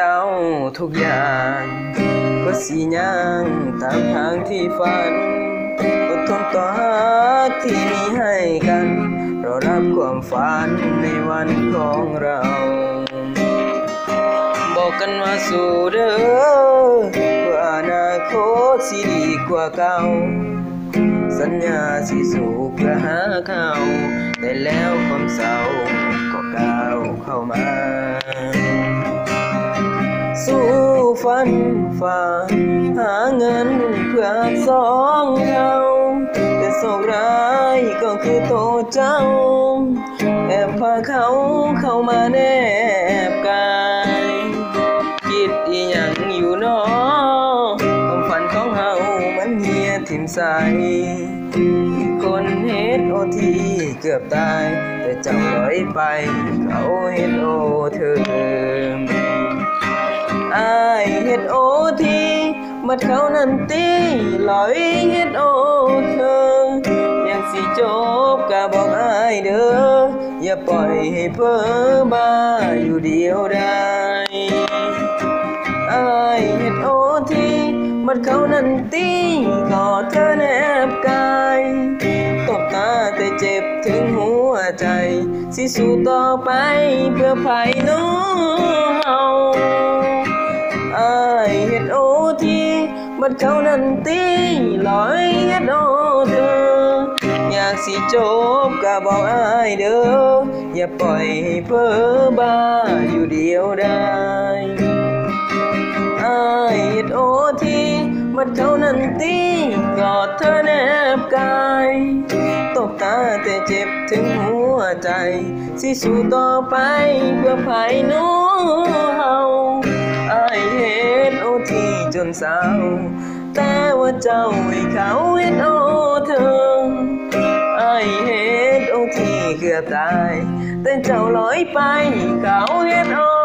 เจ้าทุกอย่างก็สิยังตามทางที่ฝันอดทนต่อรักที่มีให้กันรอรับความฝันในวันของเราบอกกันว่าสู้เด้อเพื่ออนาคตสิดีกว่าเก่าสัญญาสิสู้เพื่อหาเขาแต่แล้วความเศร้าก็ก้าวเข้ามาสู้ฝันฝ่าหาเงินเพื่อสองเราแต่โชคร้ายก็คือโตเจ้าแอบพาเขาเข้ามาแนบกายคิดอีหยังอยู่น้อความฝันของเฮามันเหี่ยทิ่มใสคนเฮ็ดโอทีเกือบตายแต่เจ้าลอยไปเขาเฮ็ดโอเธออายเฮ็ดโอทีมาเขานั้นตีลอยเฮ็ดโอเธอยังสิจบก็บอกอายเด้ออย่าปล่อยให้เพ้อบ้าอยู่เดียวได้อายเฮ็ดโอทีมันเขานั้นตีกอดเธอแนบกายตบตาแต่เจ็บถึงหัวใจสิสู้ต่อไปเพื่อภายน้องเฮาอายเฮ็ดโอทีมันเขานั้นตีลอยเฮ็ดโอเธออยากสิจบก็บอกอายเด้ออย่าปล่อยให้เพ้อบ้าอยู่เดียวได้อายเฮ็ดโอทีมันเขานั้นตีกอดเธอแนบกายตบตาแต่เจ็บถึงหัวใจสิสู้ต่อไปเพื่อภายน้องเฮาอายเฮ็ดโอทีจนเศร้าแต่ว่าเจ้าให้เขาเฮ็ดโอเธออายเฮ็ดโอทีเกือบตายแต่เจ้าลอยไปเขาเฮ็ดโอ